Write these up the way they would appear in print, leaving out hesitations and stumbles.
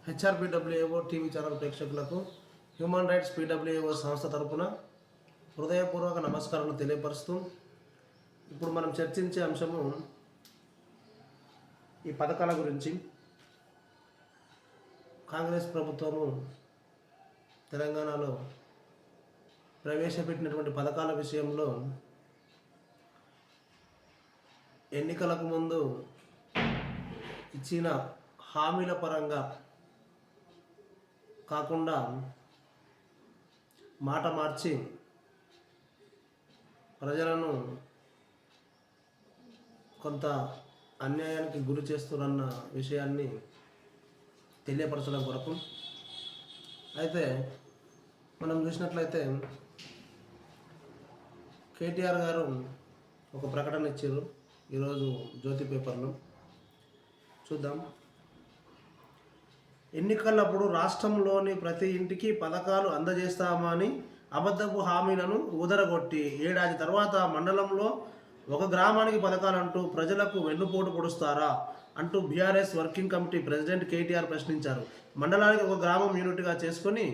హెచ్ఆర్పిడబ్ల్యూఏఓ TV channel ప్రేక్షకులకు human rights పిడబ్ల్యూఏఓ సంస్థ తరపున హృదయపూర్వక నమస్కారాలు తెలియపరుస్తూ ఇప్పుడు మనం చర్చించే అంశము ఈ పథకాల గురించి. కాంగ్రెస్ ప్రభుత్వము తెలంగాణలో ప్రవేశపెట్టినటువంటి పథకాల విషయంలో ఎన్నికలకు ముందు ఇచ్చిన హామీల పరంగా కాకుండా మాట మార్చి ప్రజలను కొంత అన్యాయానికి గురి చేస్తున్న విషయాన్ని తెలియపరచడం కొరకు. అయితే మనం చూసినట్లయితే కేటీఆర్ గారు ఒక ప్రకటన ఇచ్చారు ఈరోజు జ్యోతి పేపర్లో. చూద్దాం. ఎన్నికలప్పుడు రాష్ట్రంలోని ప్రతి ఇంటికి పథకాలు అందజేస్తామని అబద్ధపు హామీలను ఊదరగొట్టి ఏడాది తర్వాత మండలంలో ఒక గ్రామానికి పథకాలంటూ ప్రజలకు వెన్నుపోటు పొడుస్తారా అంటూ BRS working committee president KTR ప్రశ్నించారు. మండలానికి ఒక గ్రామం యూనిట్గా చేసుకొని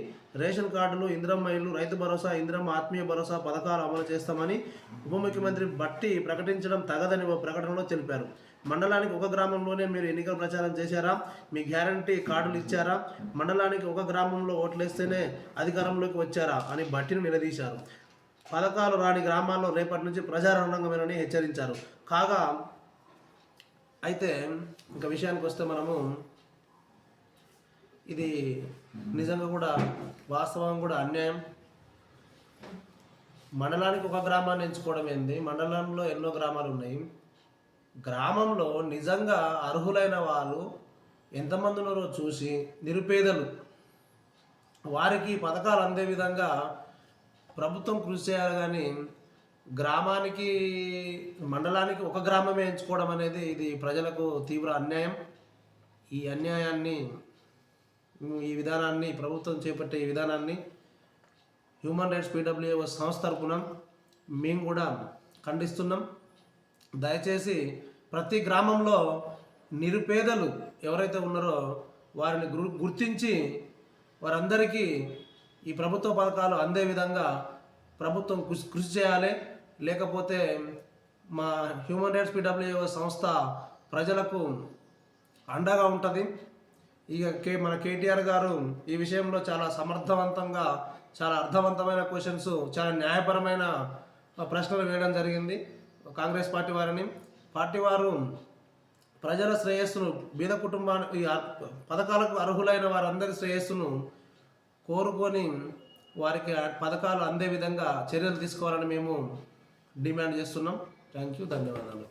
రేషన్ కార్డులు, ఇందిరమ్మ ఇల్లు, రైతు భరోసా, ఇందిరమ్మ ఆత్మీయ భరోసా పథకాలు అమలు చేస్తామని ఉప ముఖ్యమంత్రి బట్టి ప్రకటించడం తగదని ఓ ప్రకటనలో తెలిపారు. మండలానికి ఒక గ్రామంలోనే మీరు ఎన్నికల ప్రచారం చేశారా? మీ గ్యారంటీ కార్డులు ఇచ్చారా? మండలానికి ఒక గ్రామంలో ఓట్లేస్తేనే అధికారంలోకి వచ్చారా అని బట్టిని నిలదీశారు. పథకాలు రాని గ్రామాల్లో రేపటి నుంచి ప్రజారణంగమేనని హెచ్చరించారు. కాగా అయితే ఇంకా విషయానికి వస్తే మనము ఇది నిజంగా కూడా వాస్తవం కూడా అన్యాయం. మండలానికి ఒక గ్రామాన్ని ఎంచుకోవడం ఏంది? మండలంలో ఎన్నో గ్రామాలు ఉన్నాయి. గ్రామంలో నిజంగా అర్హులైన వాళ్ళు ఎంతమంది ఉన్నారో చూసి నిరుపేదలు వారికి పథకాలు అందే విధంగా ప్రభుత్వం కృషి చేయాలి. కానీ గ్రామానికి మండలానికి ఒక గ్రామమే ఎంచుకోవడం అనేది ఇది ప్రజలకు తీవ్ర అన్యాయం. ఈ అన్యాయాన్ని ఈ విధానాన్ని ప్రభుత్వం చేపట్టే ఈ విధానాన్ని హ్యూమన్ రైట్స్ పిడబ్ల్యూఏఓ సంస్థ తరపున మేము కూడా ఖండిస్తున్నాం. దయచేసి ప్రతి గ్రామంలో నిరుపేదలు ఎవరైతే ఉన్నారో వారిని గుర్తించి వారందరికీ ఈ ప్రభుత్వ పథకాలు అందే విధంగా ప్రభుత్వం కృషి చేయాలి. లేకపోతే మా హ్యూమన్ రైట్స్ పిడబ్ల్యూఏఓ సంస్థ ప్రజలకు అండగా ఉంటుంది. ఇక మన కేటీఆర్ గారు ఈ విషయంలో చాలా సమర్థవంతంగా, చాలా అర్థవంతమైన క్వశ్చన్స్, చాలా న్యాయపరమైన ప్రశ్నలు వేయడం జరిగింది. కాంగ్రెస్ పార్టీ వారు ప్రజల శ్రేయస్సును, బీద కుటుంబానికి పథకాలకు అర్హులైన వారందరి శ్రేయస్సును కోరుకొని వారికి పథకాలు అందే విధంగా చర్యలు తీసుకోవాలని మేము డిమాండ్ చేస్తున్నాం. థ్యాంక్ యూ, ధన్యవాదాలు.